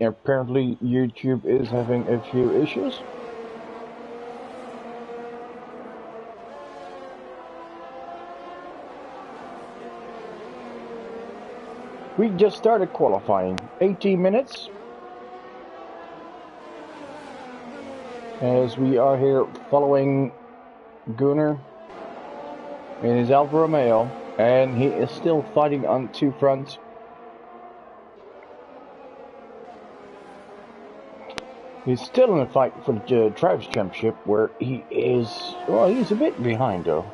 Apparently YouTube is having a few issues. We just started qualifying. 18 minutes. As we are here following Gunnar in his Alfa Romeo, and he is still fighting on two fronts. He's still in a fight for the Drivers' Championship, where he is, well, he's a bit behind though.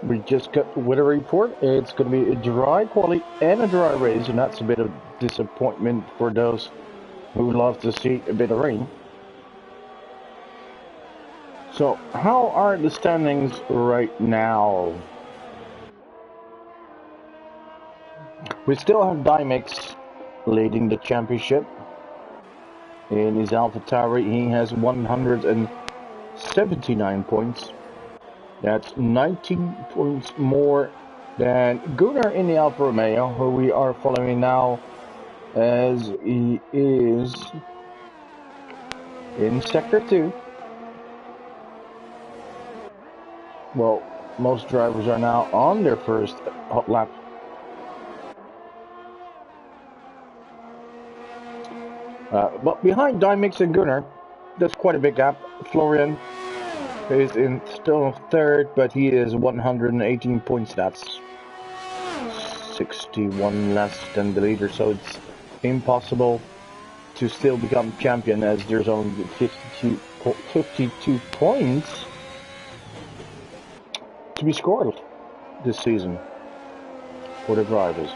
We just got the weather report. It's going to be a dry quali and a dry race, and that's a bit of disappointment for those who love to see a bit of rain. So, how are the standings right now? We still have Dimix leading the championship. In his AlphaTauri, he has 179 points. That's 19 points more than Gunnar in the Alfa Romeo, who we are following now, as he is in Sector 2. Well, most drivers are now on their first hot lap. But behind Dimix and Gunnar, there's quite a big gap. Florian is still in third, but he is 118 points. That's 61 less than the leader, so it's impossible to still become champion, as there's only 52 points to be scored this season for the drivers.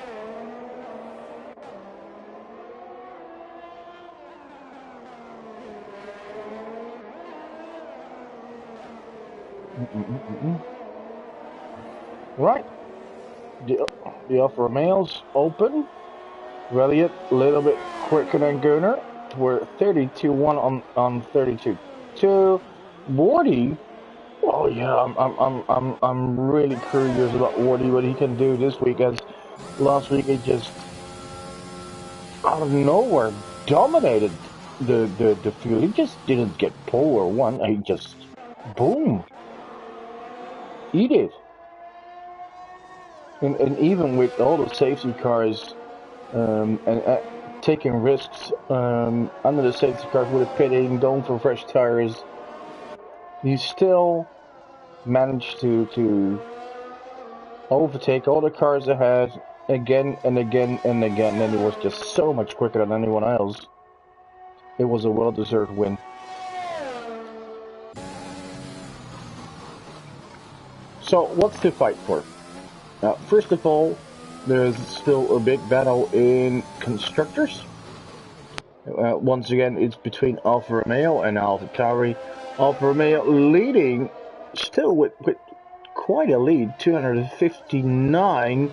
Right, the Alfa Romeo's open. Elliott a little bit quicker than Gunnar. We're 32-1 on 32-2. Wardy, oh yeah, I'm really curious about Wardy, what he can do this week, as last week he just out of nowhere dominated the field. He just didn't get pole or one. He just boom. Eat it. And even with all the safety cars and taking risks under the safety cars with a pitting, going for fresh tires, he still managed to overtake all the cars ahead again and again and again. And he was just so much quicker than anyone else. It was a well-deserved win. So, what's to fight for? First of all, there's still a big battle in constructors. Once again, it's between Alfa Romeo and AlphaTauri. Alfa Romeo leading still with quite a lead, 259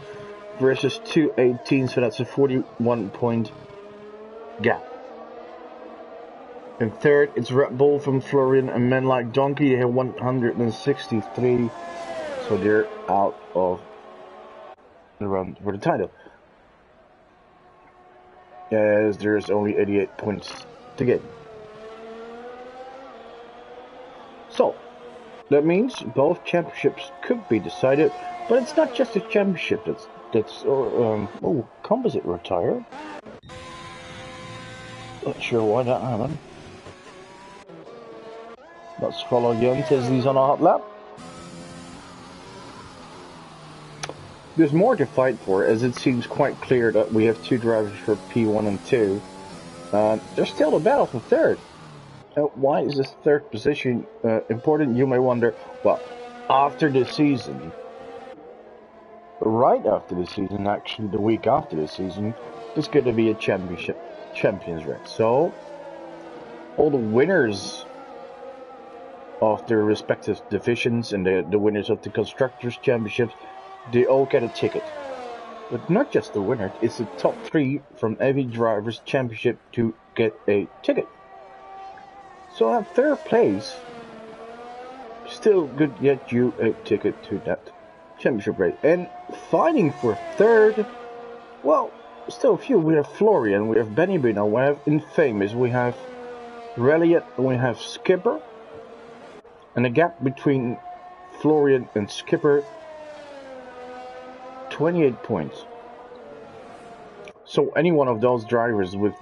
versus 218, so that's a 41-point gap. In third, it's Red Bull from Florian and men like Donkey. They have 163, so they're out of the run for the title, as there's only 88 points to get. So that means both championships could be decided, but it's not just a championship that's oh, Composite retired. Not sure why that happened. Let's follow Jens as he's on a hot lap. There's more to fight for, as it seems quite clear that we have two drivers for P1 and 2. There's still a battle for third. Why is this third position important? You may wonder. Well, after the season, right after the season, actually the week after the season, there's going to be a champions race. So all the winners of their respective divisions and the winners of the constructors championships, they all get a ticket. But not just the winner, it's the top 3 from every driver's championship to get a ticket. So at third place, still could get you a ticket to that championship race. And fighting for third, well, still a few. We have Florian, we have Benny Bino, we have Infamous, we have Reliot, and we have Skipper. And the gap between Florian and Skipper, 28 points. So any one of those drivers with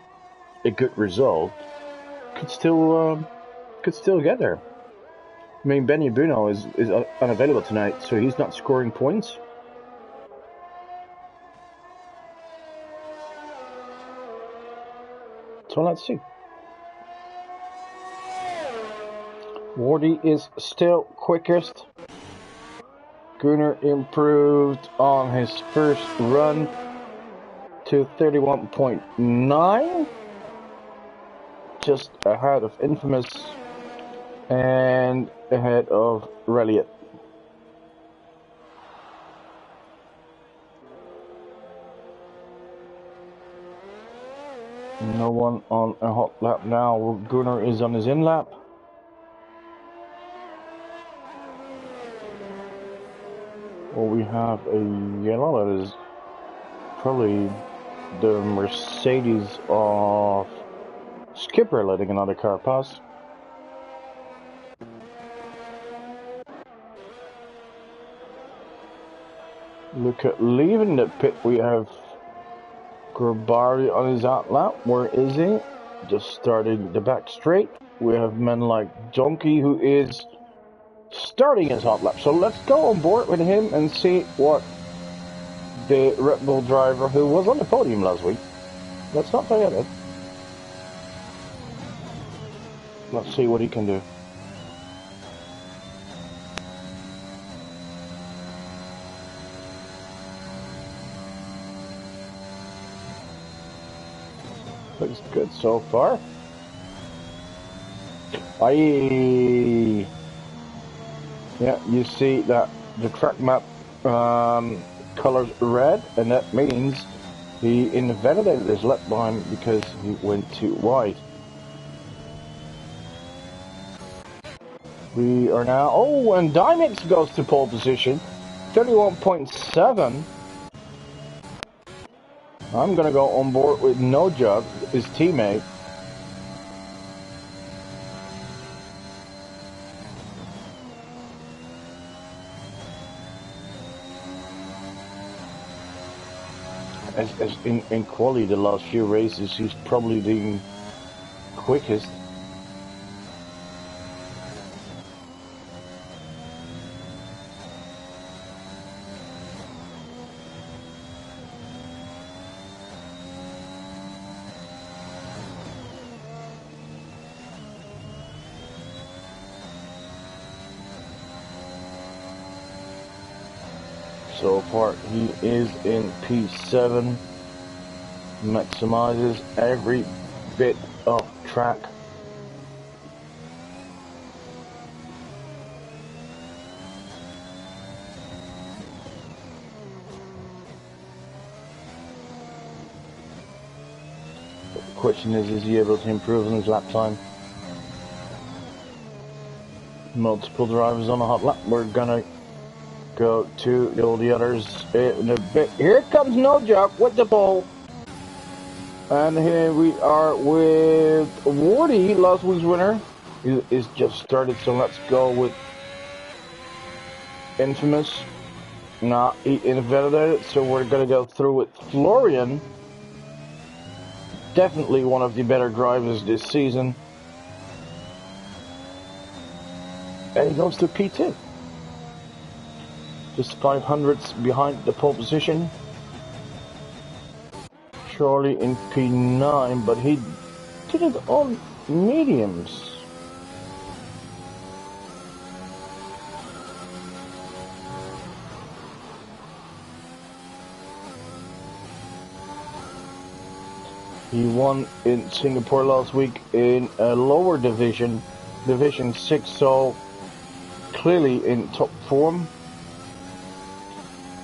a good result could still get there. I mean, Benny Bruno is unavailable tonight, so he's not scoring points. So let's see. Wardy is still quickest. Gunnar improved on his first run to 31.9. Just ahead of Infamous and ahead of Reliot. No one on a hot lap now. Gunnar is on his in lap. Well, we have a yellow. That is probably the Mercedes of Skipper letting another car pass. Look at leaving the pit. We have Grabari on his out lap. Where is he? Just starting the back straight. We have men like Donkey, who is starting his hot lap. So let's go on board with him and see what the Red Bull driver, who was on the podium last week, let's not forget it. Let's see what he can do. Looks good so far. Aye. Yeah, you see that the track map colors red, and that means he invalidated his lap behind because he went too wide. We are now, oh, and Dymix goes to pole position, 31.7. I'm gonna go on board with No Jug, his teammate. As in quality, the last few races, he's probably the quickest. So far, he is in P7, maximizes every bit of track. But the question is he able to improve on his lap time? Multiple drivers on a hot lap. We're gonna go to all the others in a bit. Here comes No Joke with the ball. And here we are with Wardy, last week's winner. Is just started, so let's go with Infamous. Nah, he invalidated, so we're gonna go through with Florian. Definitely one of the better drivers this season. And he goes to P2. Just 500ths behind the pole position. Surely in P9, but he pitted on mediums. He won in Singapore last week in a lower division, Division 6, so clearly in top form.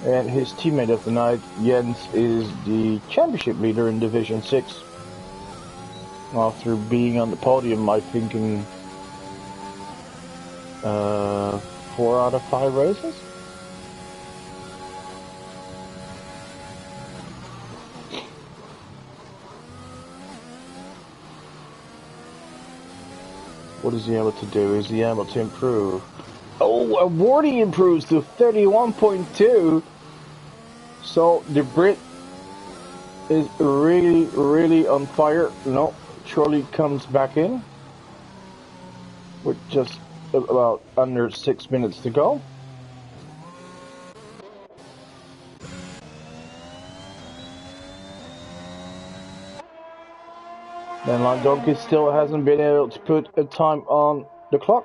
And his teammate of the night, Jens, is the championship leader in Division 6. After being on the podium, I think in 4 out of 5 races. What is he able to do? Is he able to improve? Oh, awarding improves to 31.2. So the Brit is really on fire. No, Charlie comes back in with just about under 6 minutes to go. Then Donkey still hasn't been able to put a time on the clock.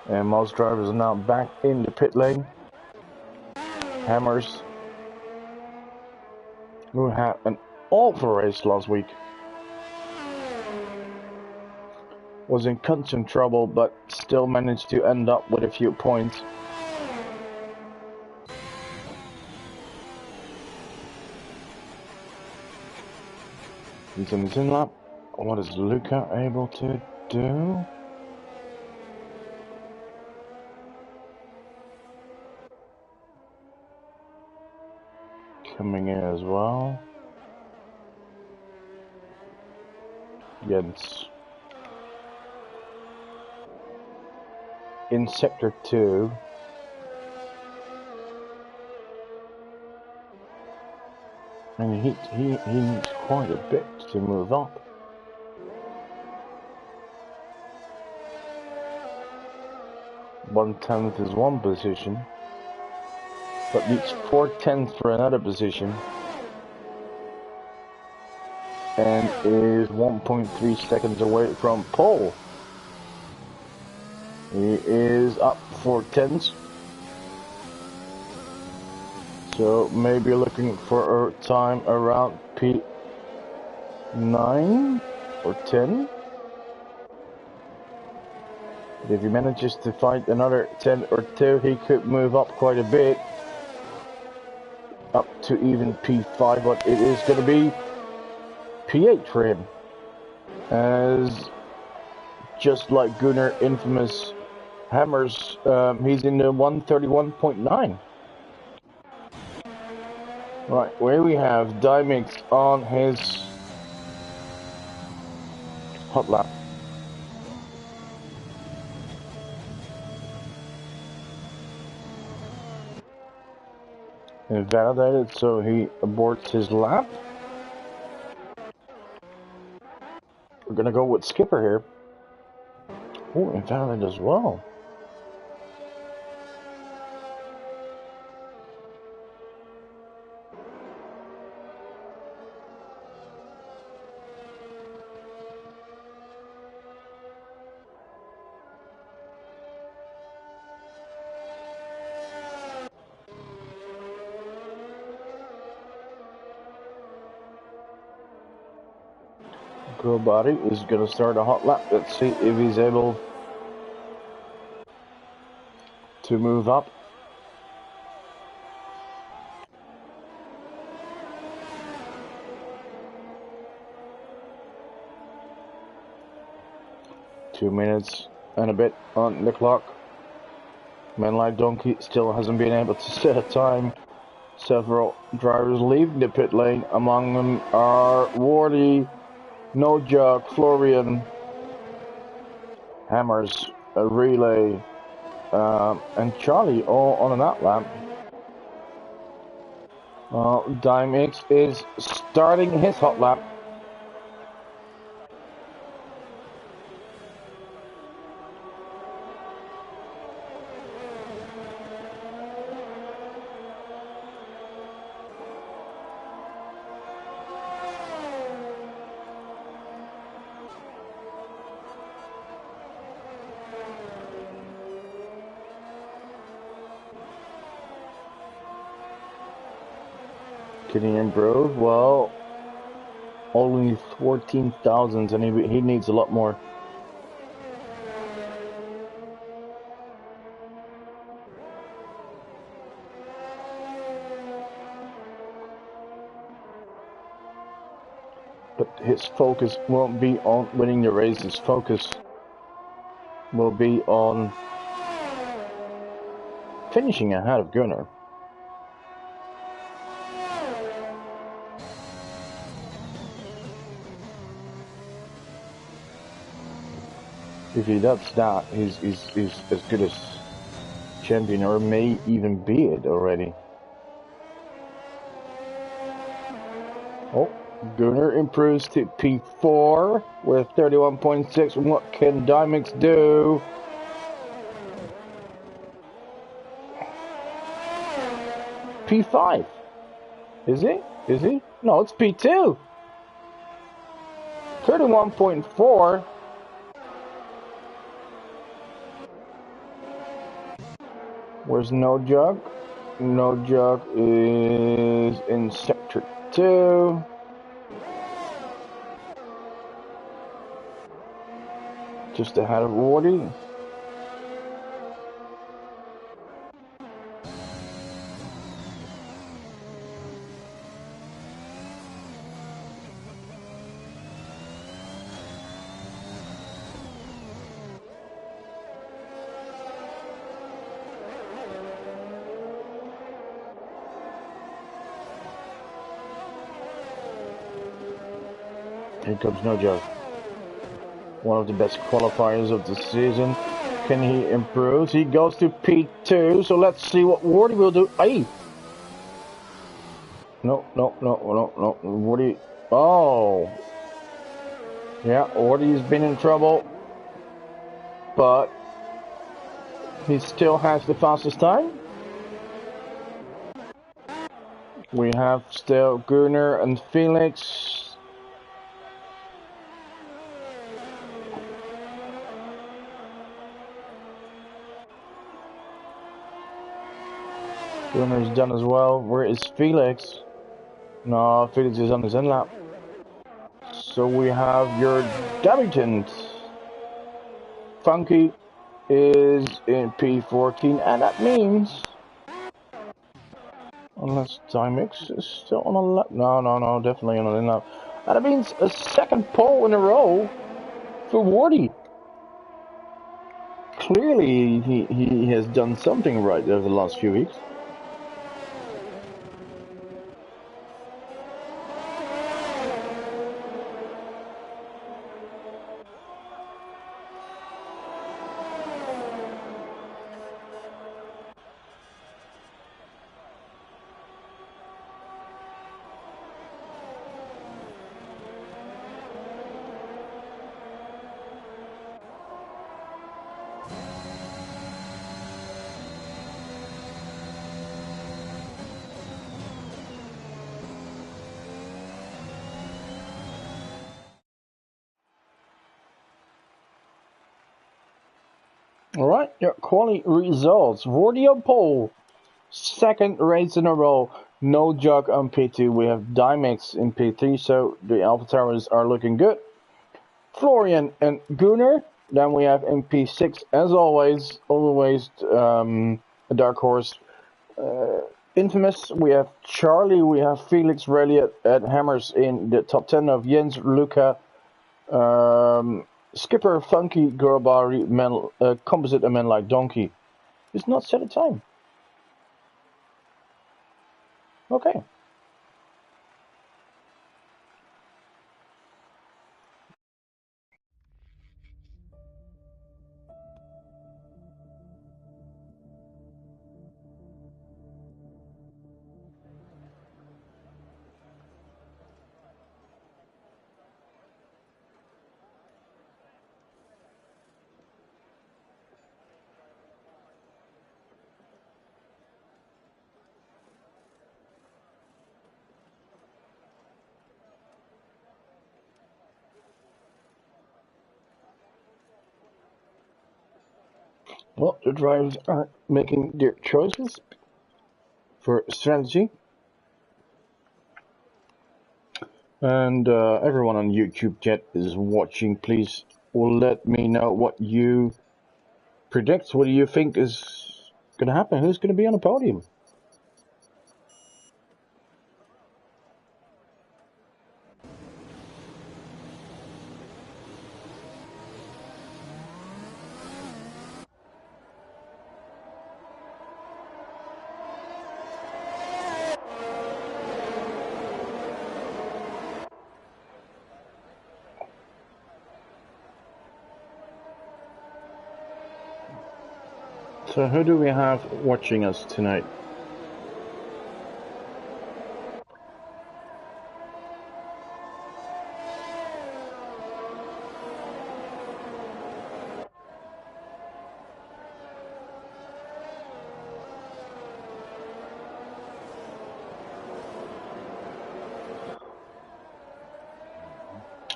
And most drivers are now back in the pit lane. Hammers, who had an awful race last week, was in constant trouble but still managed to end up with a few points. He's in his in lap. What is Luca able to do? Coming in as well. Jens. In sector 2. And he needs quite a bit to move up. One-tenth is one position, but needs 4/10 for another position, and is 1.3 seconds away from pole. He is up 4/10. So maybe looking for a time around P9 or 10. If he manages to find another 10 or 2, he could move up quite a bit. Up to even P5, but it is going to be P8 for him. As just like Gunnar Infamous Hammers, he's in the 131.9. Right, where we have Dymix on his hot lap. Invalidated, so he aborts his lap. We're gonna go with Skipper here. Oh, invalidated as well. Body is going to start a hot lap. Let's see if he's able to move up. Two minutes and a bit on the clock. Manlike Donkey still hasn't been able to set a time. Several drivers leaving the pit lane. Among them are Wardy, No Jug, Florian, Hammers, a Relay, and Charlie all on an out lap. Dymix is starting his hot lap. Can he improve? Well, only 14,000, and he needs a lot more. But his focus won't be on winning the race. His focus will be on finishing ahead of Gunnar. If he does that, he's as good as champion, or may even be it already. Oh, Gunnar improves to P4 with 31.6. What can Dimix do? P5. Is he? Is he? No, it's P2. 31.4. Where's No Jug? No Jug is in sector 2. Just ahead of Wardy. Here comes No Jug. One of the best qualifiers of the season. Can he improve? He goes to P2, so let's see what Wardy will do. Aye! No. Wardy. Oh! Yeah, Wardy's been in trouble. But he still has the fastest time. We have still Gunnar and Felix. Gunnar's done as well. Where is Felix? No, Felix is on his end lap. So we have your debutant. Funky is in P14, and that means, unless Dimix is still on a lap. No, definitely on a lap. And that means a second pole in a row for Wardy. Clearly, he has done something right over the last few weeks. Alright, your quality results. Wardy on pole. Second race in a row. No Jug on P2. We have Dimix in P3, so the Alpha Towers are looking good. Florian and Gunnar. Then we have in P6, as always a dark horse. Infamous. We have Charlie. We have Felix Rayleigh at Hammers in the top 10 of Jens, Luca, Skipper, Funky, Gorobari, Composite, and Men Like Donkey. It's not set a time. Okay. Well, the drivers are making their choices for strategy. And everyone on YouTube chat is watching. Please let me know what you predict. What do you think is going to happen? Who's going to be on the podium? So who do we have watching us tonight?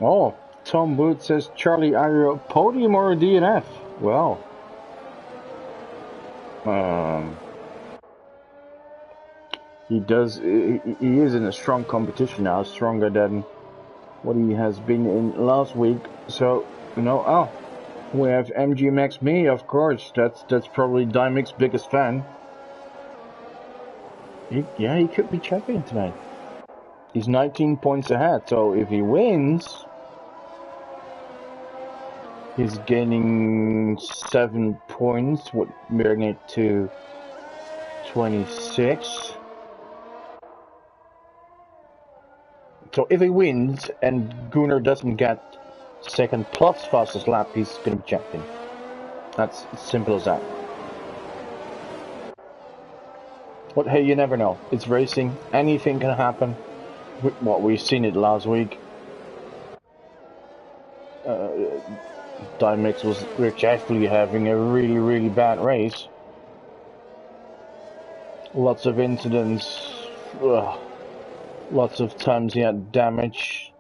Oh, Tom Wood says, Charlie, are you a podium or a DNF? Well, he is in a strong competition now, stronger than what he has been in last week. So, we have MG Max Me, of course. That's probably Dimic's biggest fan. He could be champion tonight. He's 19 points ahead, so if he wins, he's gaining 7 points, would bring it to 26. So if he wins and Gunnar doesn't get second plus fastest lap, he's going to be champion. That's as simple as that. But hey, you never know. It's racing. Anything can happen. We've seen it last week. Dimix was actually having a really, really bad race. Lots of incidents. Lots of times he had damage.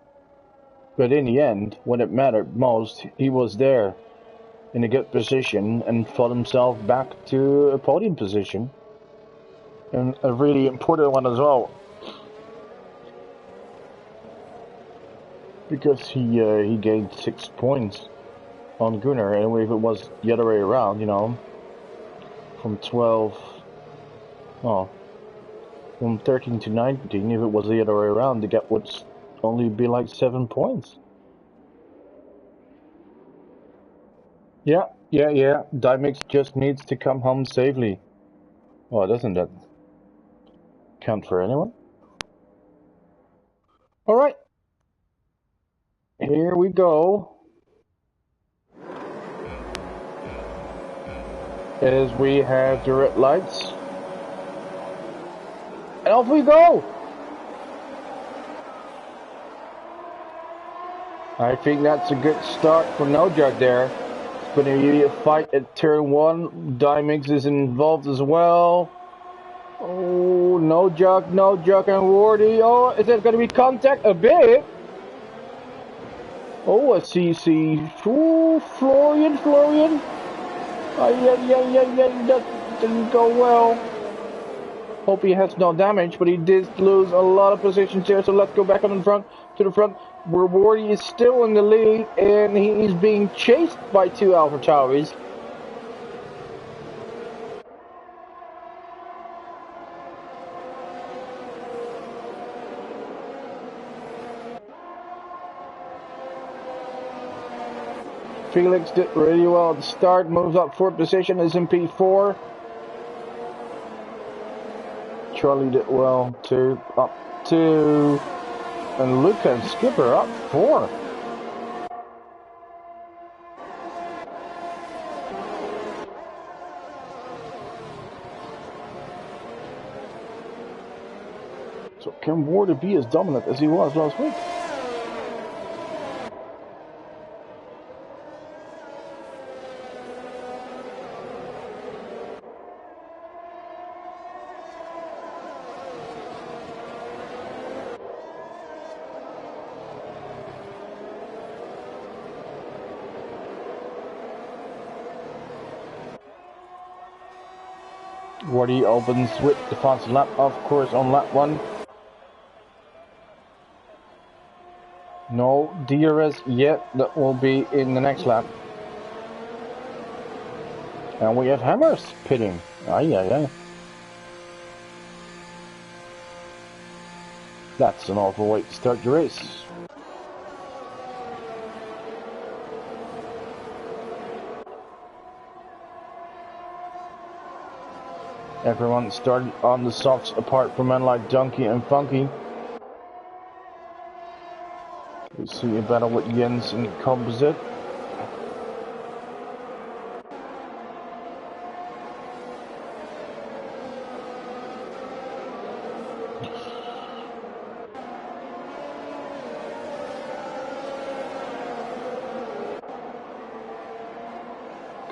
But in the end, when it mattered most, he was there in a good position and fought himself back to a podium position. And a really important one as well. Because he gained 6 points on Gunnar, and if it was the other way around, from 13 to 19, if it was the other way around, the gap would only be like 7 points. Yeah. Dimix just needs to come home safely. Well, doesn't that count for anyone? Alright. Here we go. As we have the red lights. And off we go! I think that's a good start for No Jug there. It's going to be a fight at turn 1. Dimix is involved as well. Oh, No Jug and Wardy. Oh, is it going to be contact? A bit. Oh, a CC. Ooh, Florian. That didn't go well. Hope he has no damage, but he did lose a lot of positions here, so let's go back to the front, where Wardy is still in the lead, and he is being chased by 2 AlphaTauris. Felix did really well at the start, moves up 4th position, is in P4. Charlie did well too, up 2. And Luca and Skipper up 4. So can Warder be as dominant as he was last week? Wardy opens with the fastest lap, of course, on lap 1. No DRS yet. That will be in the next lap. And we have Hammers pitting. Aye, aye, aye. That's an awful way to start your race. Everyone started on the softs apart from men like Donkey and Funky. We see a battle with Jens and Composite.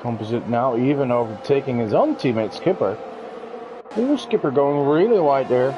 Composite now even overtaking his own teammate Skipper. Ooh, Skipper going really wide there.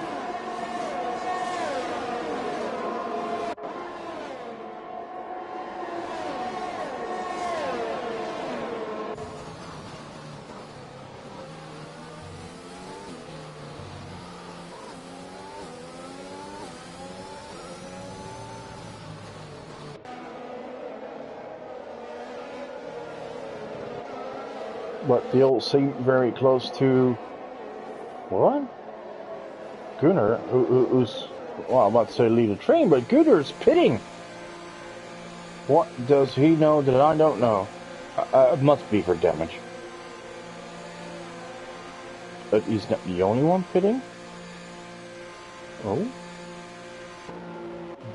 But they all seem very close to what? Gunnar, who's, well, I'm about to say lead a train, but Gunnar's pitting. What does he know that I don't know? It must be for damage. But he's not the only one pitting. Oh.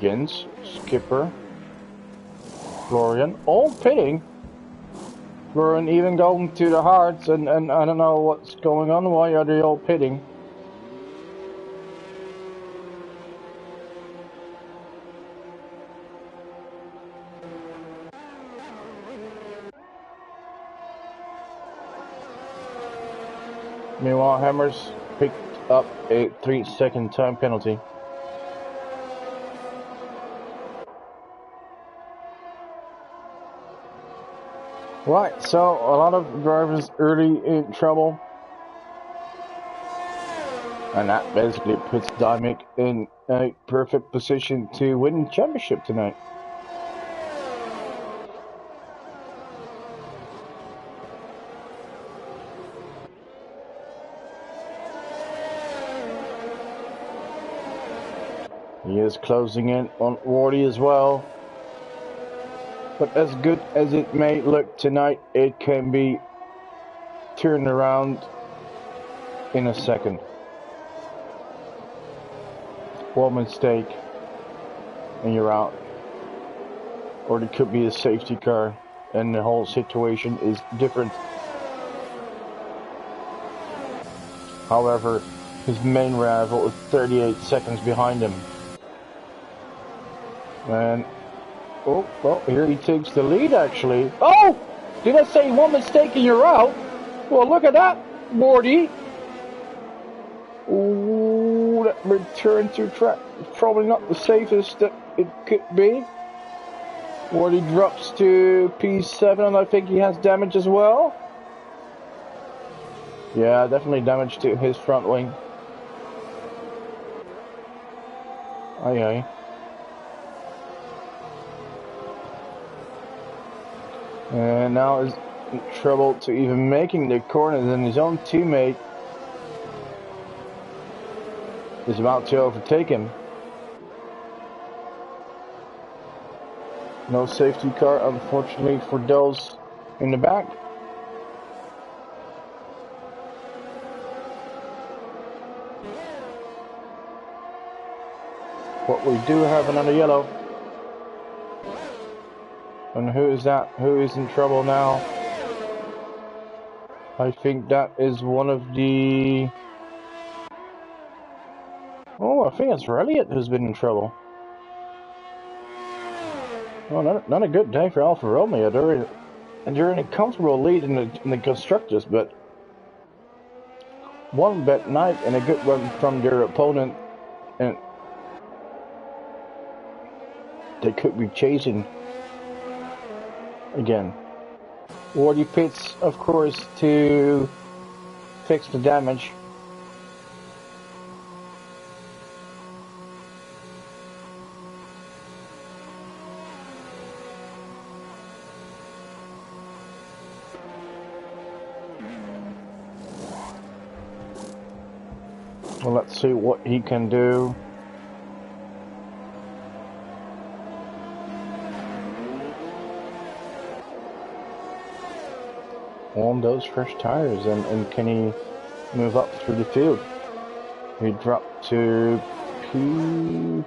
Jens, Skipper, Florian, all pitting. Florian even going to the hearts, and I don't know what's going on. Why are they all pitting? Meanwhile, Hammers picked up a 3-second time penalty. Right, so a lot of drivers early in trouble. And that basically puts Dymic in a perfect position to win the championship tonight. He is closing in on Wardy as well. But as good as it may look tonight, it can be turned around in a second. One mistake and you're out. Or it could be a safety car and the whole situation is different. However, his main rival is 38 seconds behind him. And oh, well, here he takes the lead, actually. Oh! Did I say one mistake and you're out? Well, look at that, Morty. Ooh, that return to track is probably not the safest that it could be. Morty drops to P7, and I think he has damage as well. Yeah, definitely damage to his front wing. Aye, aye. And now is in trouble to even making the corners, and his own teammate is about to overtake him. No safety car, unfortunately, for those in the back. But we do have another yellow. And who is that? Who is in trouble now? I think that is one of the... Oh, I think it's Elliott who's been in trouble. Oh, not a good day for Alfa Romeo. They're in a comfortable lead in the constructors, but one bad night and a good one from their opponent, and they could be chasing again. Wardy pits, of course, to fix the damage. Well, let's see what he can do. On those fresh tires, and can he move up through the field? He dropped to P15?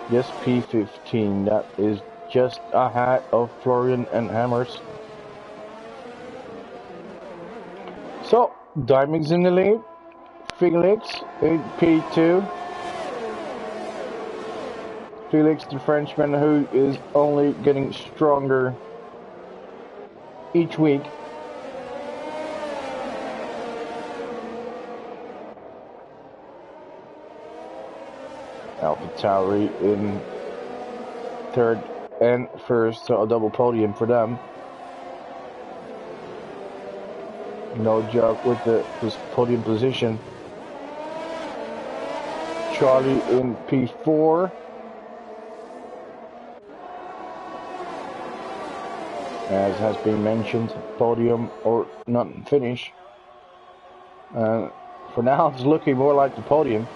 Yes, P15. That is just ahead of Florian and Hammers. So, Diamond's in the lead. Felix in P2. Felix, the Frenchman, who is only getting stronger each week. AlphaTauri in third and first, so a double podium for them. No joke with this podium position. Charlie in P4. As has been mentioned, podium or not finish. For now, it's looking more like the podium.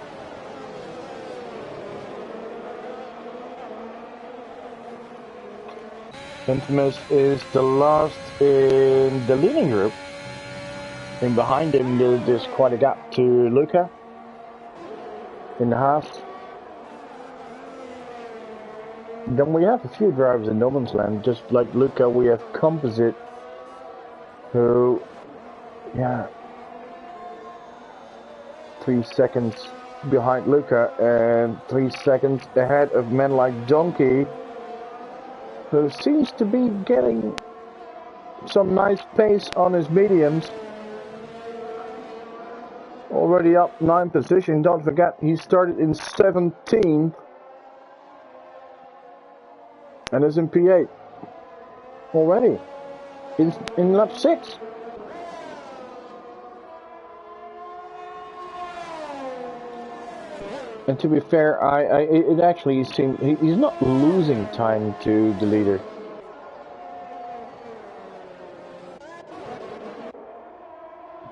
Infamous is the last in the leading group. And behind him, there's quite a gap to Luca in the half. Then we have a few drivers in no man's land, just like Luca. We have Composite, who, 3 seconds behind Luca and 3 seconds ahead of men like Donkey, who seems to be getting some nice pace on his mediums. Already up 9 position. Don't forget, he started in 17th and is in P8 already in lap 6. And to be fair, it actually seems he's not losing time to the leader.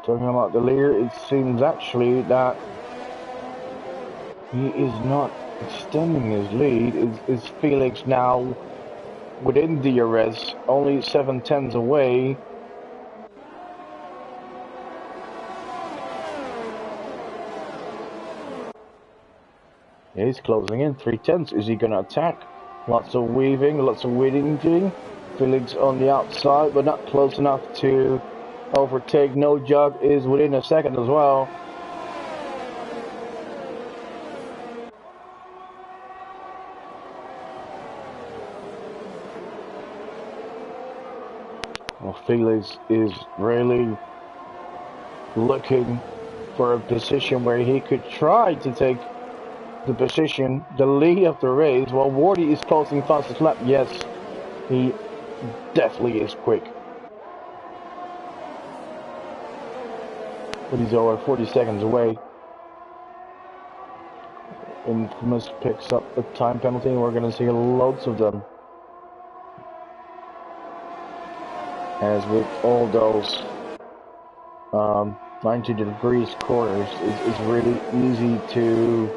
Talking about the leader, it seems actually that he is not extending his lead. Is Felix now within DRS, only 7/10 away? Yeah, he's closing in 3/10. Is he going to attack? Lots of weaving, lots of weaving. Felix on the outside, but not close enough to overtake. No Jug is within a second as well. Well, Felix is really looking for a position where he could try to take the position, the lead of the race, while Wardy is posting fastest lap. Yes, he definitely is quick. But he's over 40 seconds away. Infamous picks up a time penalty, and we're going to see loads of them. As with all those 90 degrees corners, it's really easy to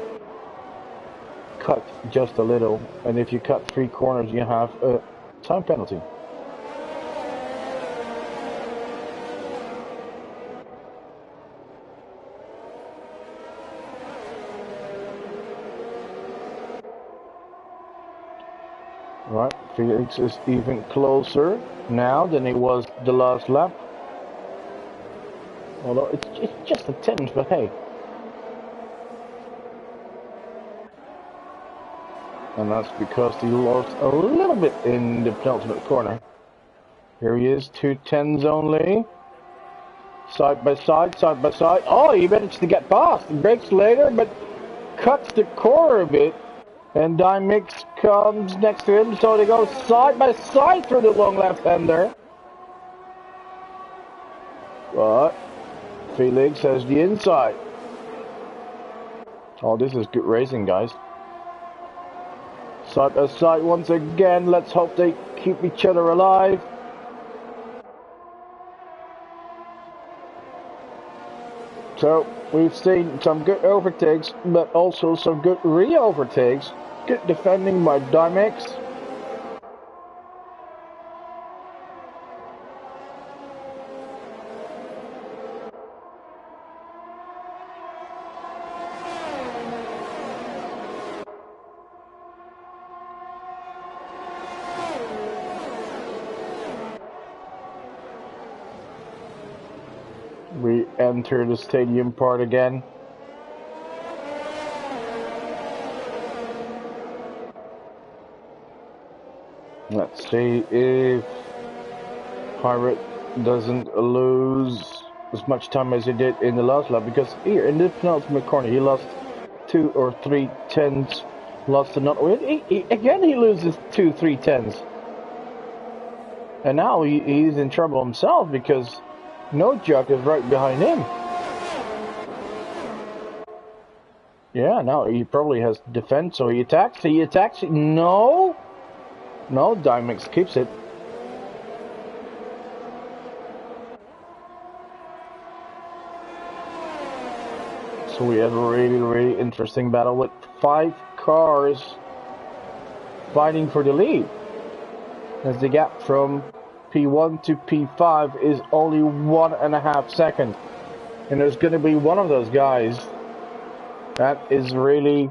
cut just a little, and if you cut 3 corners, you have a time penalty. Right, Felix is even closer now than he was the last lap. Although it's just a tinge, but hey. And that's because he lost a little bit in the penultimate corner. Here he is, 2/10s only. Side by side, side by side. Oh, he managed to get past. He brakes later, but cuts the corner a bit. And Dimix comes next to him, so they go side by side through the long left-hander. But Felix has the inside. Oh, this is good racing, guys. Side by side once again. Let's hope they keep each other alive. So we've seen some good overtakes, but also some good re-overtakes. Good defending by Dimex. We enter the stadium part again. Let's see if Pirate doesn't lose as much time as he did in the last lap, because here in the penultimate corner he lost 2 or 3 tenths. Lost another. Again he loses 2, 3 tenths. And now he's in trouble himself because No Joke is right behind him. Yeah, now he probably has defense, so he attacks. No! No, Dimex keeps it. So we have a really, really interesting battle with 5 cars fighting for the lead. As the gap from P1 to P5 is only 1.5 seconds. And there's going to be one of those guys that is really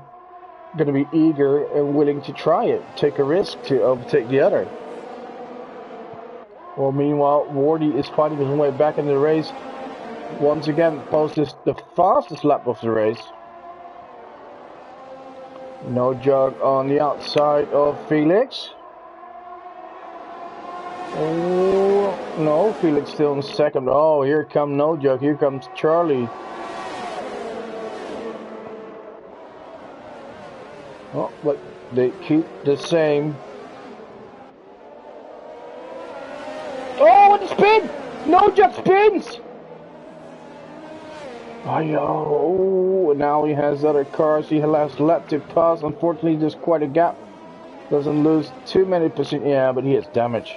going to be eager and willing to try it, take a risk to overtake the other. Well, meanwhile, Wardy is fighting his way back in the race. Once again, posts the fastest lap of the race. No Joke on the outside of Felix. Oh, no, Felix still in second. Oh, here comes No Joke. Here comes Charlie. Oh, but they keep the same. Oh, what a spin! No Joke spins! Oh, now he has other cars. He has lap to pass. Unfortunately, there's quite a gap. Doesn't lose too many positions. Yeah, but he has damage.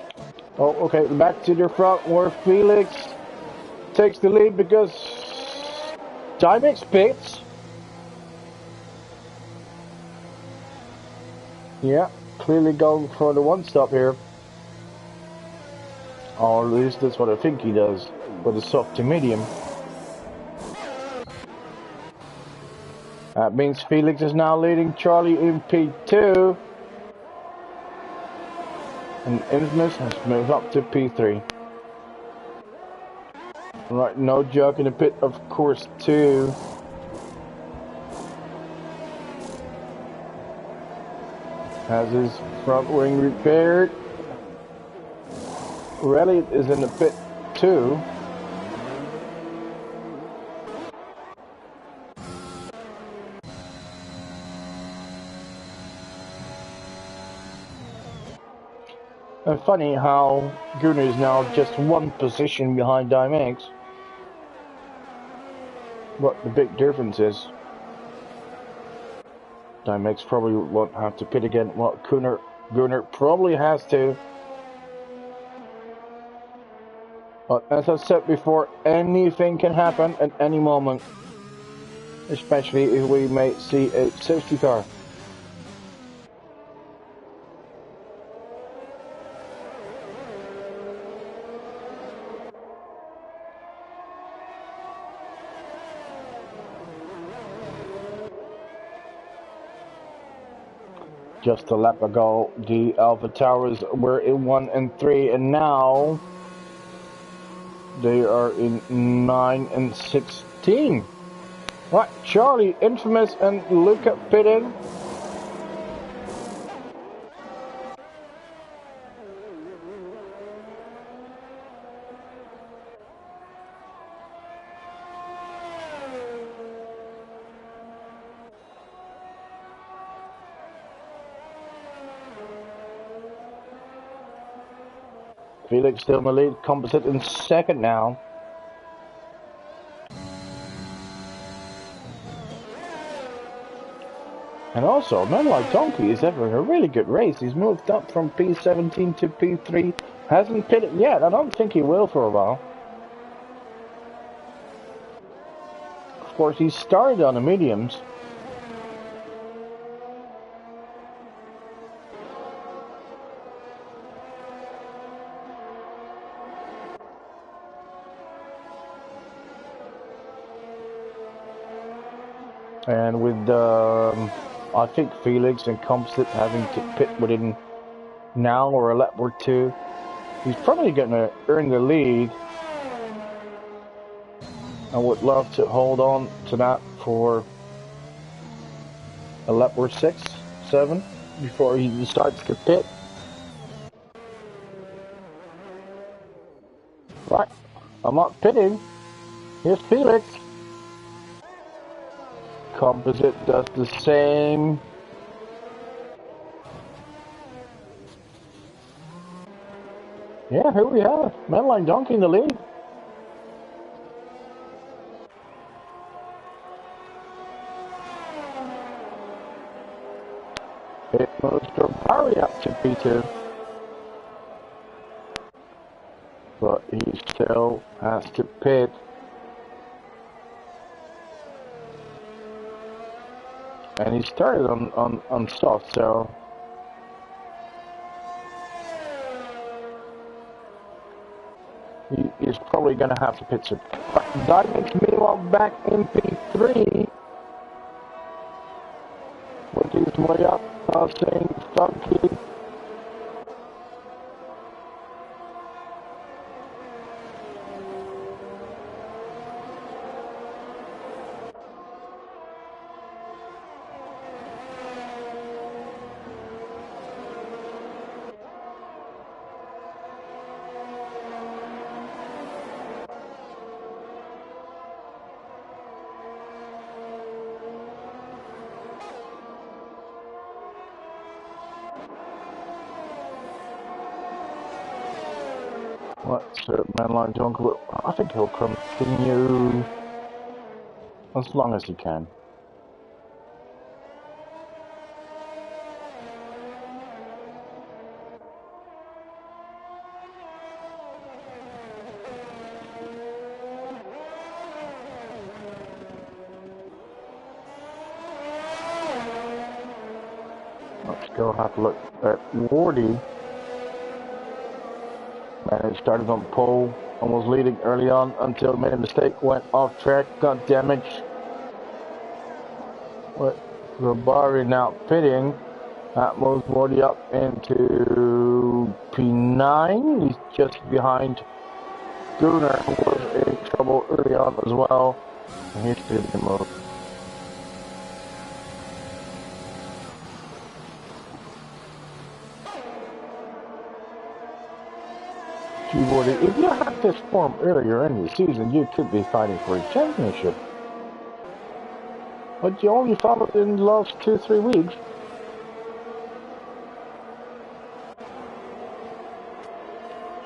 Oh, okay, back to the front where Felix takes the lead because Dimex pits. Yeah, clearly going for the one stop here. Or at least that's what I think he does with a soft to medium. That means Felix is now leading Charlie in P2. And Infamous has moved up to P3. Right, No Joke in the pit, of course, too. Has his front wing repaired. Rally is in the pit, too. And funny how Gunnar is now just one position behind Dimex. What the big difference is. Dimex probably won't have to pit again. Well, Gunnar probably has to. But as I said before, anything can happen at any moment. Especially if we may see a safety car. Just a lap ago, the Alpha Towers were in 1 and 3, and now they are in 9 and 16. Right, Charlie, Infamous, and Luca pitting. Felix still in the lead, Composite in second now. And also, a man like Donkey is having a really good race. He's moved up from P17 to P3. Hasn't pitted yet. I don't think he will for a while. course, he started on the mediums. And with, I think Felix and Composite having to pit within now or a lap or two, he's probably going to earn the lead. I would love to hold on to that for a lap or 6, 7 before he starts to pit. Right, I'm not pitting. Here's Felix. Composite does the same. Yeah, here we have Medline Donkey in the lead. It moves Barry up to P2. But he still has to pit. And he started on soft, so he is probably going to have to pit soon. Diamond's meanwhile back in P3. With his way up, passing Funky. What's Manline Jungle? I think he'll continue as long as he can. Let's go have a look at Wardy. And it started on pole and was leading early on until it made a mistake, went off track, got damaged. With Robari now pitting, that moves Wardy up into P9. He's just behind Gunnar, who was in trouble early on as well. And he's pitting the move. If you had this form earlier in the season, you could be fighting for a championship. But you only followed in the last 2-3 weeks.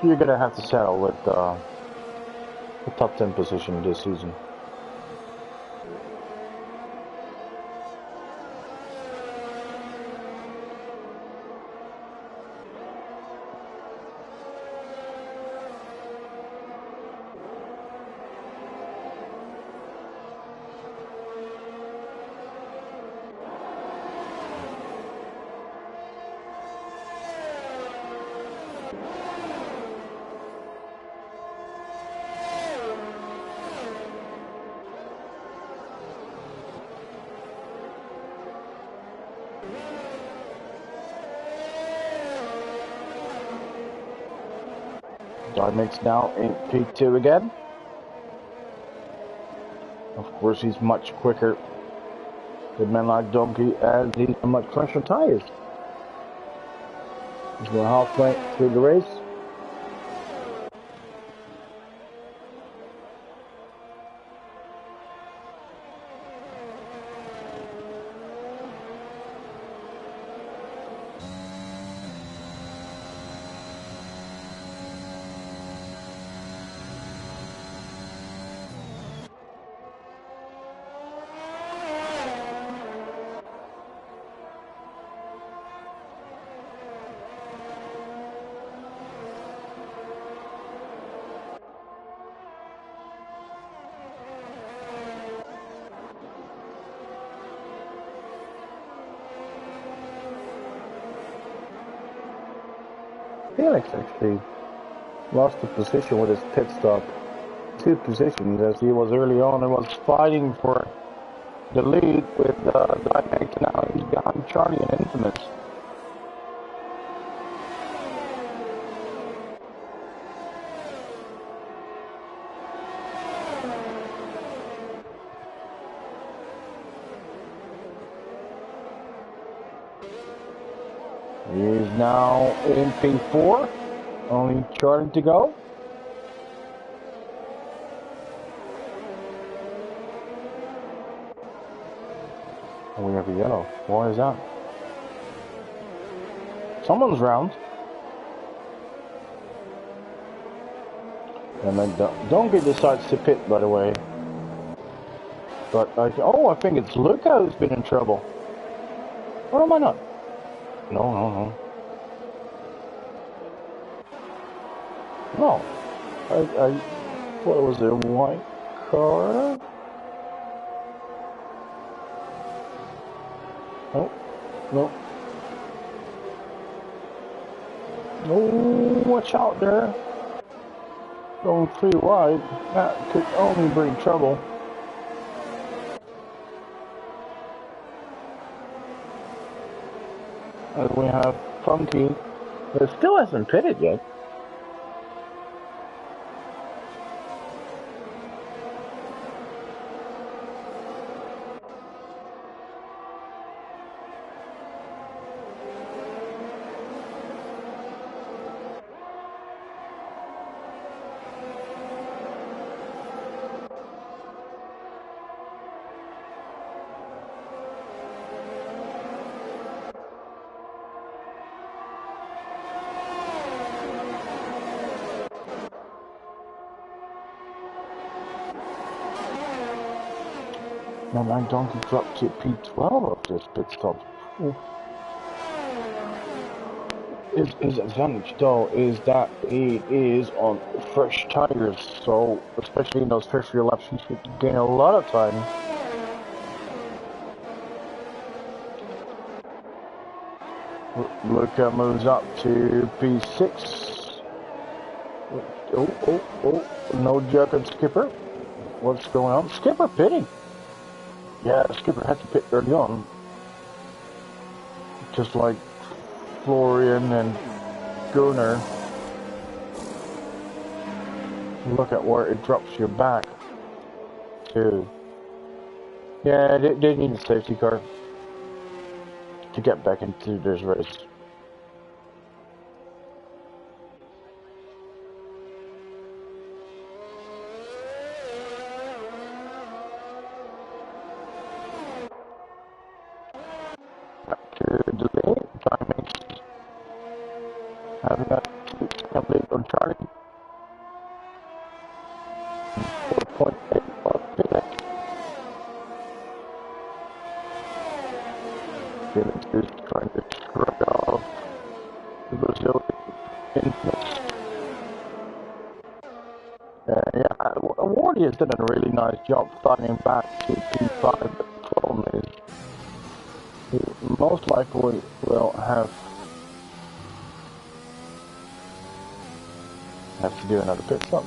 You're gonna have to settle with the top 10 position this season. Dynamic's now in P2 again. Of course, he's much quicker than men like Donkey, as he's on much fresher tires. We're halfway through the race. Felix actually lost the position with his pit stop. 2 positions as he was early on and was fighting for the lead with Dynamic. Now he's behind Charlie and Infamous. He is now in P4, only Charlie to go. And we have a yellow. Why is that? Someone's round. And then Donkey decides to pit, by the way. But I think it's Luca who's been in trouble. Or am I not? No. No. I thought it was a white car. No. Oh, watch out there. Going 3 wide. That could only bring trouble. As we have Funky, that still hasn't pitted yet. Now my Donkey dropped to P12 of this pit stop. His advantage though is that he is on fresh tires, so especially in those first few laps he should gain a lot of time. Luca moves up to P6. Oh, no jerk and Skipper. What's going on? Skipper pitting. Yeah, Skipper had to pit early on. Just like Florian and Gunnar. Look at where it drops you back to. Yeah, they need a safety car to get back into this race. Having got 2 lead on Charlie. 4.8 on Felix. Felix is trying to shrug off the Brazilian influence. Yeah, Wardy has done a really nice job fighting back to P5, but the problem is he most likely will have to do another pit stop.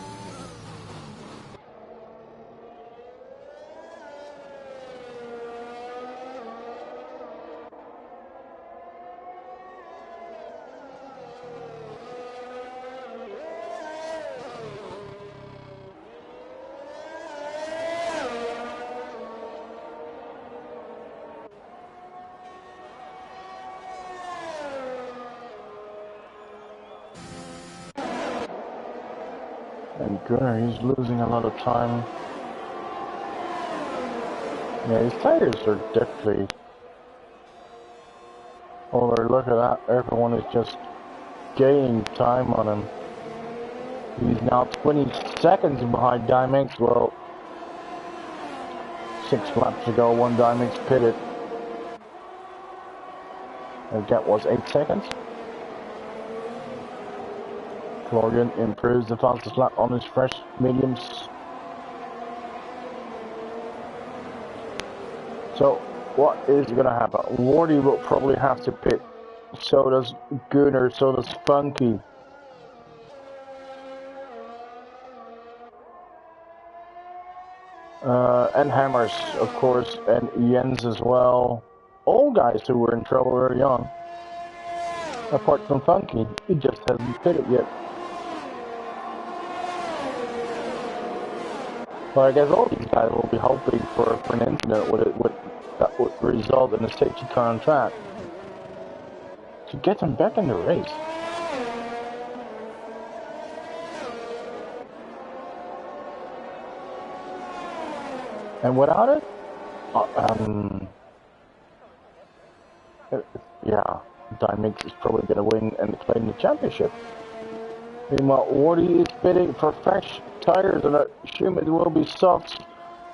And Gunnar, he's losing a lot of time. Yeah, his tires are definitely... Oh, look at that. Everyone is just gaining time on him. He's now 20 seconds behind Dimex. Well, 6 laps ago, one Dimex pitted. And that was 8 seconds. Florian improves the fastest lap on his fresh mediums. So, what is going to happen? Wardy will probably have to pit. So does Gunnar, so does Funky. And Hammers, of course, and Jens as well. All guys who were in trouble early on. Apart from Funky, he just hasn't hit it yet. But I guess all these guys will be hoping for an incident that would result in a safety car on track to get them back in the race. And without it, yeah, Dynamix is probably going to win and claim the championship. Meanwhile, Wardy is bidding for fresh tires, and I assume it will be soft.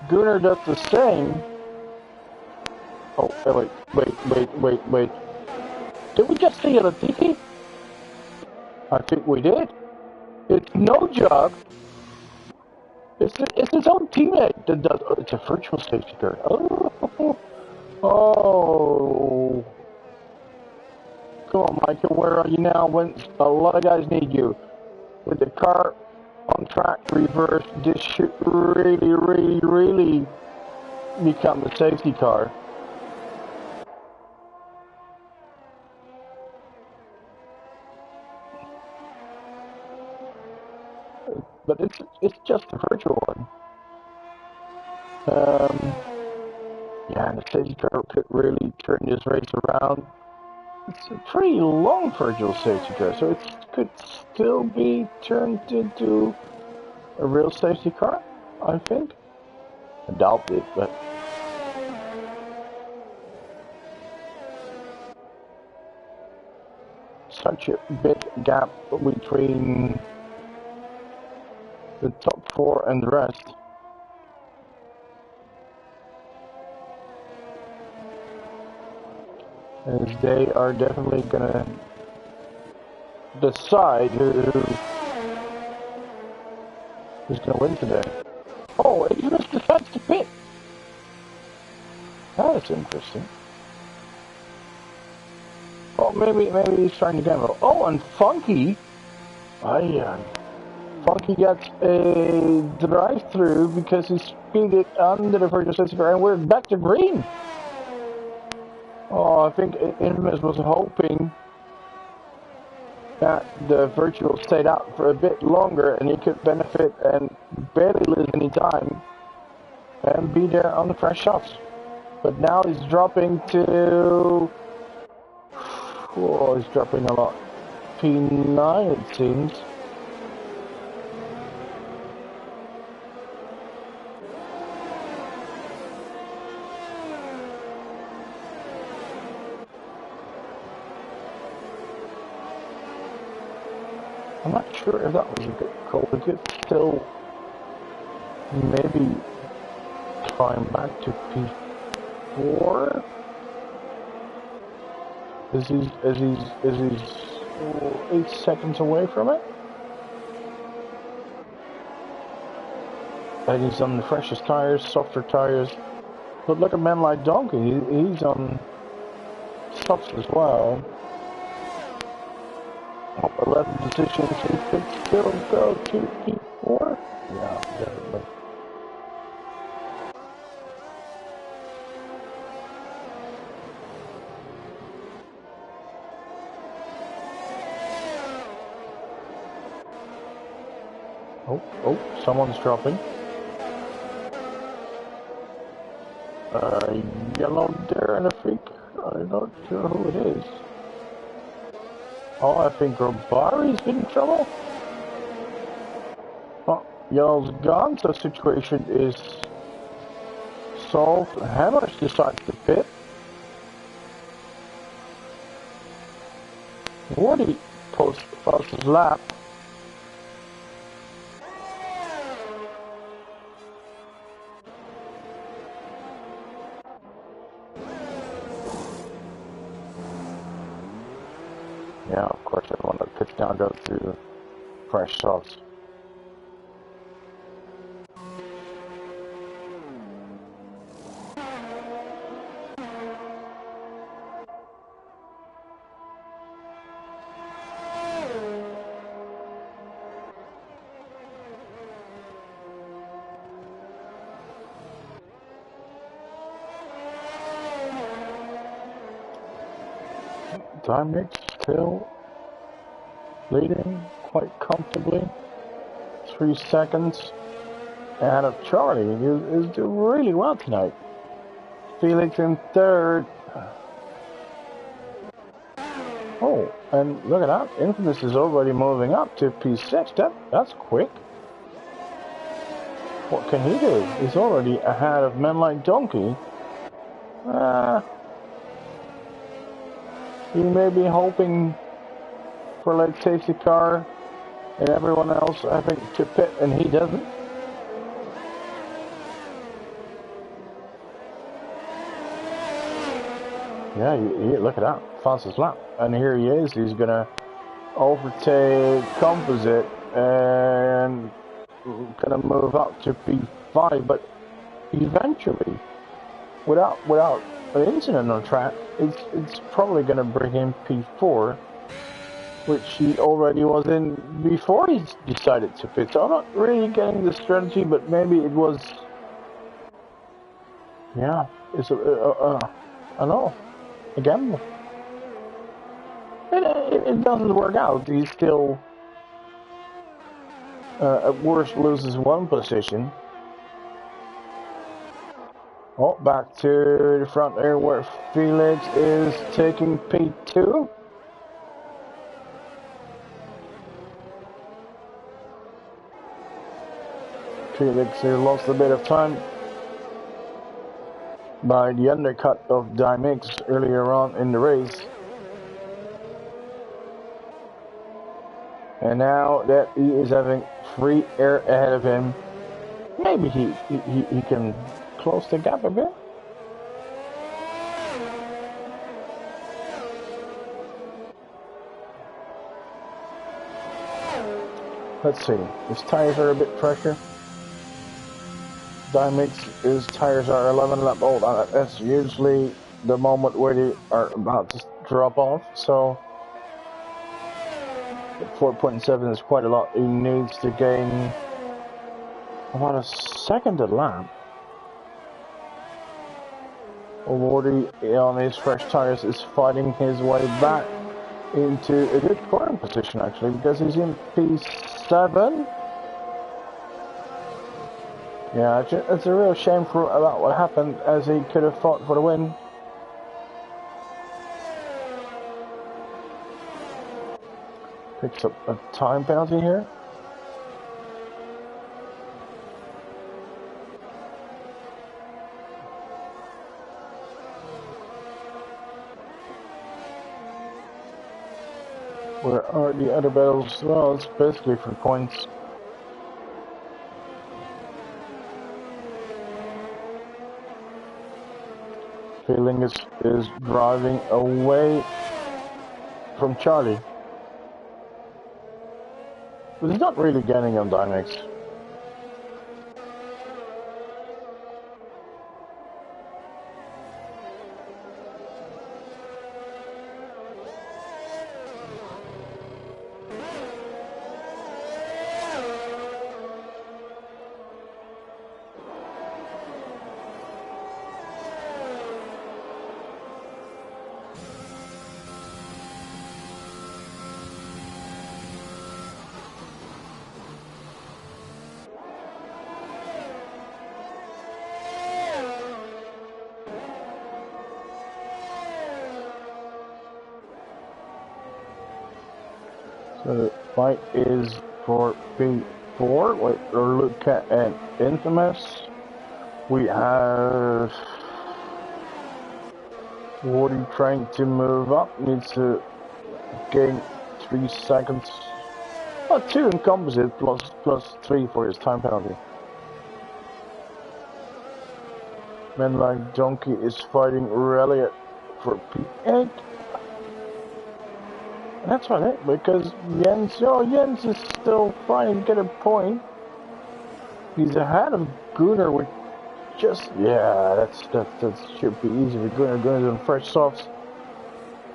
Gunnar does the same. Oh, wait. Did we just see a Latifi? I think we did. It's no job. It's his own teammate that does. Oh, it's a virtual safety car. Oh. Come on, Michael, where are you now when a lot of guys need you? With the car on track reverse, this should really become a safety car. But it's just a virtual one. Yeah, and the safety car could really turn this race around. It's a pretty long virtual safety car, so it could still be turned into a real safety car, I think. I doubt it, but such a big gap between the top four and the rest. As they are definitely gonna decide who's gonna win today. Oh, he just decides to pit. That is interesting. Oh, maybe he's trying to gamble. Oh, and Funky. Funky gets a drive-through because he speeded under the virtual safety car, and we're back to green. Oh, I think Infamous was hoping that the virtual stayed out for a bit longer and he could benefit and barely lose any time and be there on the fresh shots. But now he's dropping to... Oh, he's dropping a lot. P9, it seems. I'm not sure if that was a good call. We could still maybe climb back to P4. Is he's 8 seconds away from it? And he's on the freshest tires, softer tires. But look at a man like Donkey, he's on softs as well. 11 positions, he could still go to P4? Yeah, definitely. Oh, someone's dropping. Yellow there, and I think, I'm not sure who it is. Oh, I think Robari's been in trouble. Oh, Yellow's gone, so the situation is solved. Hammers decides to pit. Wardy posts fastest lap. Yeah, of course, everyone that picks down goes to fresh softs. Dynamics still leading quite comfortably. 3 seconds ahead of Charlie. Is doing really well tonight. Felix in third. Oh, and look at that. Infamous is already moving up to P6. That's quick. What can he do? He's already ahead of men like Donkey. He may be hoping for like safety car and everyone else, I think, to pit, and he doesn't. Yeah, you look at that. Fastest lap. And here he is. He's going to overtake Composite and going to move up to P5. But eventually, without an incident on track, it's probably going to bring in P4, which he already was in before he decided to pit. So I'm not really getting the strategy, but maybe it was, yeah, it's I know, a gamble. It doesn't work out. He still, at worst, loses 1 position. Oh, back to the front there where Felix is taking P2. Felix here lost a bit of time by the undercut of Dymix earlier on in the race. And now that he is having free air ahead of him, maybe he can close the gap a bit. Let's see, his tires are a bit fresher. Dymix, his tires are 11 lap old. That's usually the moment where they are about to drop off, so 4.7 is quite a lot. He needs to gain about a second a lap. Already on his fresh tires is fighting his way back into a good corner position actually, because he's in P7. Yeah, it's a real shame about what happened, as he could have fought for the win. Picks up a time penalty here. Where are the other battles? Well, it's basically for points. Feeling is driving away from Charlie. But he's not really getting on Dynamics. So the fight is for P4. Wait, look at Infamous. We have Woody trying to move up, needs to gain 3 seconds. Oh, 2 in composite plus 3 for his time penalty. Man like Donkey is fighting Rally for P8. That's right, because Jens is still trying to get a point. He's ahead of Gunnar with just, yeah, that should be easy for Gunnar. Gunnar's on fresh softs,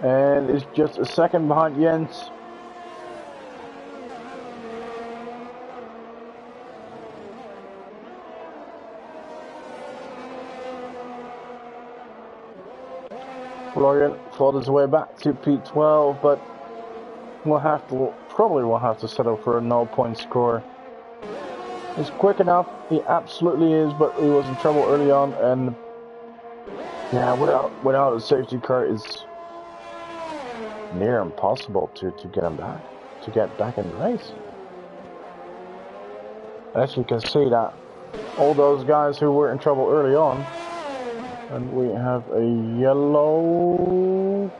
and is just a second behind Jens. Florian fought his way back to P12, but probably will have to settle for a 0-point score. He's quick enough, he absolutely is, but he was in trouble early on, and yeah, without a safety car, it's near impossible to get him back, to get back in the race. As you can see, that all those guys who were in trouble early on, and we have a yellow.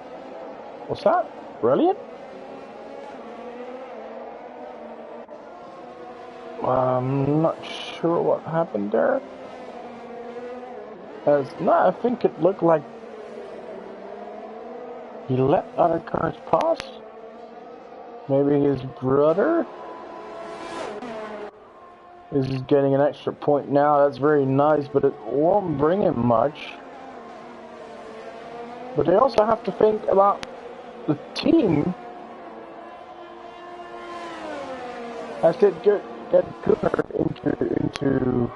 What's that? Brilliant. I'm not sure what happened there. No, I think it looked like he let other cars pass. Maybe his brother is getting an extra point now. That's very nice, but it won't bring him much. But they also have to think about the team, as they get Gunnar into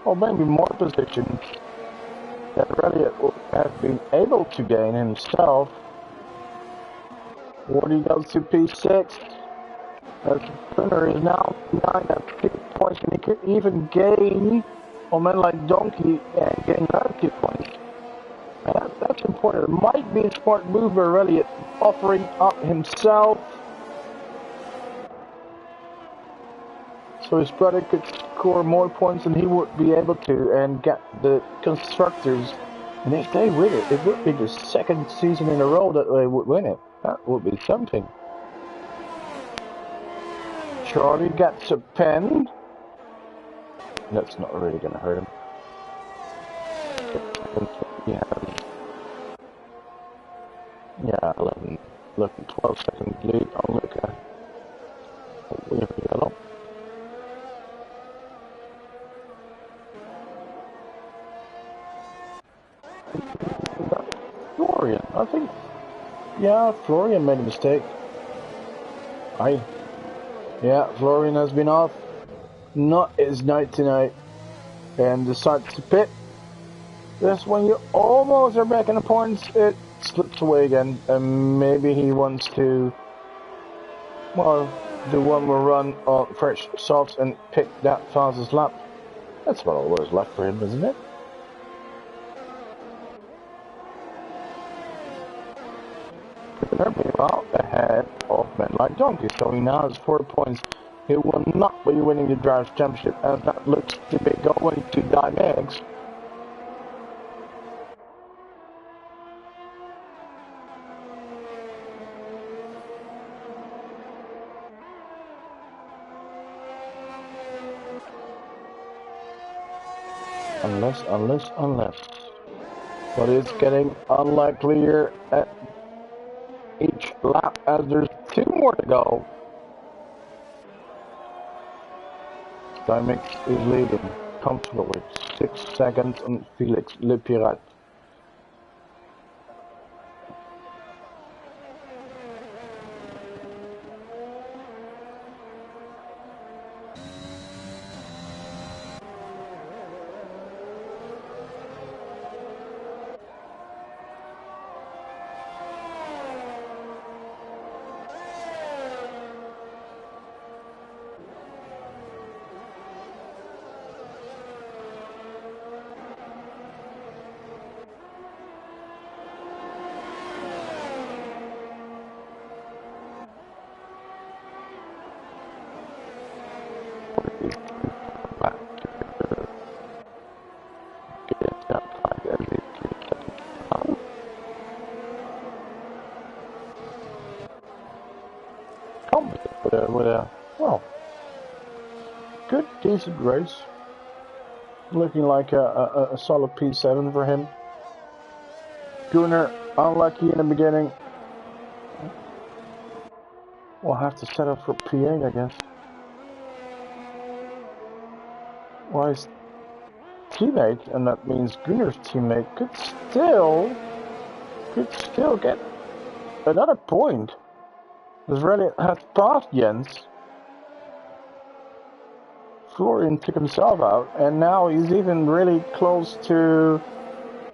well, maybe more positions that Elliott would have been able to gain himself. Wardy goes to P6. As Gunnar is now 9 at 2 points, and he could even gain a man like Donkey and gain another 2 points. And that's important. It might be a smart move by Elliott offering up himself so his brother could score more points than he would be able to and get the constructors. And if they win it, it would be the second season in a row that they would win it. That would be something. Charlie gets a pen. That's not really going to hurt him. Yeah, 11, 12 seconds lead on Luca. Yellow. Florian, I think. Yeah, Florian made a mistake. Yeah, Florian has been off. Not his night tonight. And decides to pit. Just when you almost are back in the points, it slips away again. And maybe he wants to, well, do one more run on fresh softs and pick that fastest lap. That's about all there's left for him, isn't it? Well, ahead of men like Donkey, so he now has 4 points. He will not be winning the Drivers' Championship, as that looks to be going to Dymex. Unless. But it's getting unlikelier at each lap as there's 2 more to go. Dymex is leading comfortably, 6 seconds on Felix Le Pirate. With a well, good, decent race. Looking like a solid P7 for him. Gunnar, unlucky in the beginning. We'll have to settle for P8, I guess. Well, his teammate, and that means Gunnar's teammate, could still get another point. This really has passed Jens. Florian took himself out, and now he's even really close to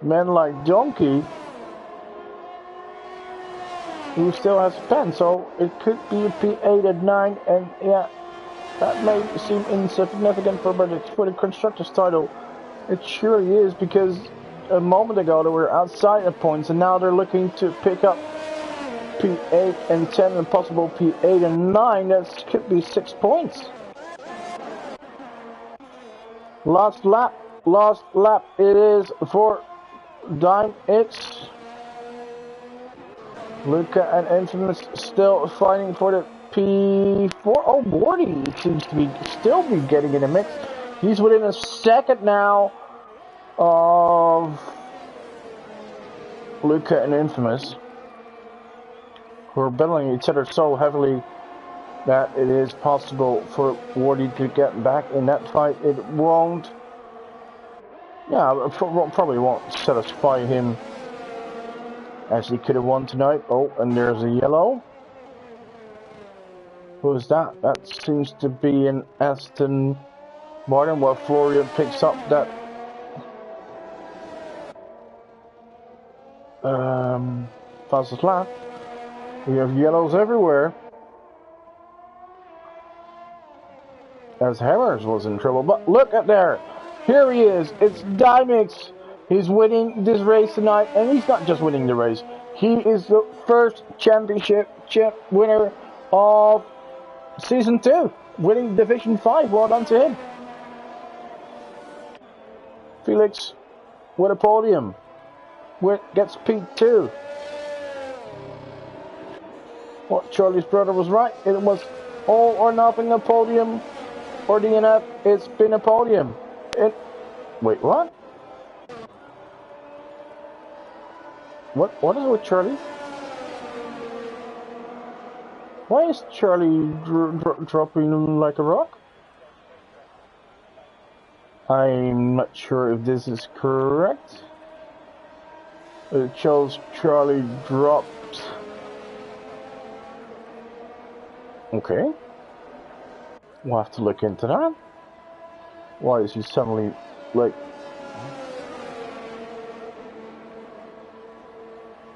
men like Donkey. who still has a pen, so it could be a P8 at 9, and yeah, that may seem insignificant for the constructors title. It surely is, because a moment ago they were outside of points, and now they're looking to pick up P8 and 10 and possible P8 and 9. That could be 6 points. Last lap it is for Dime X. Luca and Infamous still fighting for the P4. Oh, Morty seems to still be getting in the mix. He's within a second now of Luca and Infamous, who are battling each other so heavily that it is possible for Wardy to get back in that fight. It won't. Yeah, probably won't satisfy him as he could have won tonight. Oh, and there's a yellow. Who's that? That seems to be an Aston Martin, while Florian picks up that fastest lap. We have yellows everywhere, as Hammers was in trouble. But look at there, here he is. It's Dimix. He's winning this race tonight, and he's not just winning the race. He is the first championship winner of Season 2, winning Division 5. Well done to him. Felix with a podium. Gets P2. What, Charlie's brother was right. It was all or nothing a podium. For DNF, it's been a podium. Wait, what? What is it with Charlie? Why is Charlie dropping like a rock? I'm not sure if this is correct. It shows Charlie dropped. Okay. We'll have to look into that. Why is he suddenly like...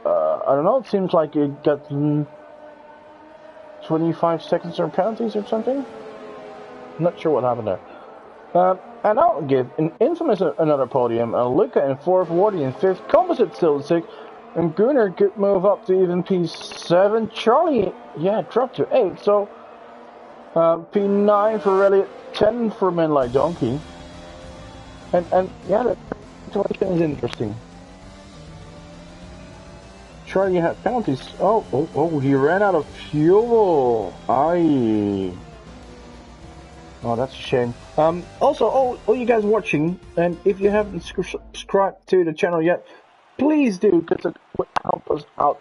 I don't know, it seems like it got 25 seconds or penalties or something. I'm not sure what happened there. And I'll give an Infamous another podium, Luca in 4th, Wardy in 5th, Composite still in 6th, and Gunnar could move up to even P7. Charlie, yeah, dropped to 8, so P9 for Elliot, 10 for Men Like Donkey. And yeah, the situation is interesting. Charlie had penalties. Oh, he ran out of fuel. Aye. Oh, that's a shame. Also, all you guys watching, and if you haven't subscribed to the channel yet, please do, because it would help us out.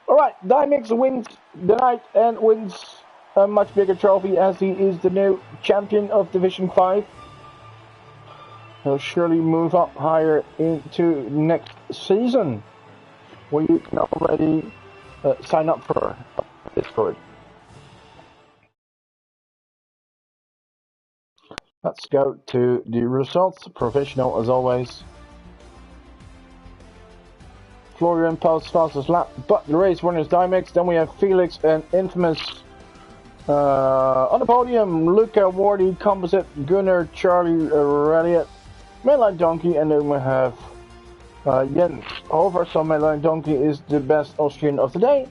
Alright, Dimix wins the night and wins a much bigger trophy, as he is the new champion of Division 5. He'll surely move up higher into next season, where you can already sign up for Discord. Let's go to the results. Professional as always. Florian posts fastest lap, but the race winner is Dimix. Then we have Felix and Infamous on the podium. Luca, Wardy, Composite, Gunnar, Charlie, Elliot, Mainline Donkey, and then we have Jens over. So Mainline Donkey is the best Austrian of the day.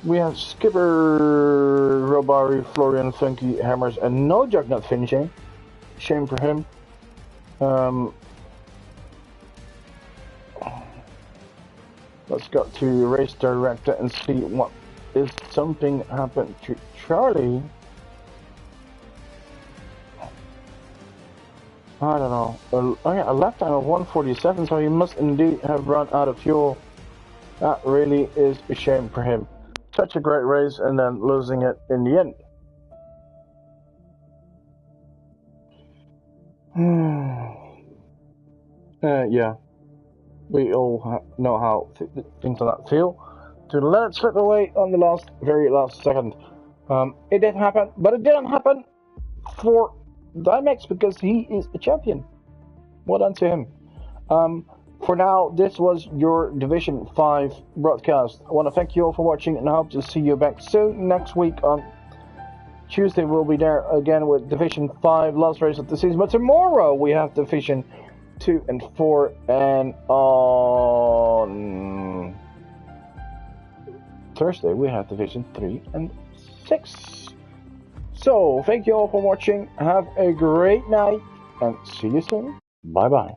We have Skipper, Robari, Florian, Funky, Hammers, and No Jug not finishing. Shame for him. Let's go to race director and see what is something happened to Charlie. I don't know. Oh yeah, a lap time of 1:47, so he must indeed have run out of fuel. That really is a shame for him. Such a great race and then losing it in the end. Yeah, we all know how things like that feel. To let it slip away on the very last second. It didn't happen, but it didn't happen for Dimix because he is a champion. Well done to him. For now, this was your Division 5 broadcast. I want to thank you all for watching and I hope to see you back soon next week on Tuesday. We'll be there again with Division 5 last race of the season. But tomorrow we have Division 2 and 4, and on Thursday we have Division 3 and 6. So, thank you all for watching. Have a great night and see you soon. Bye bye.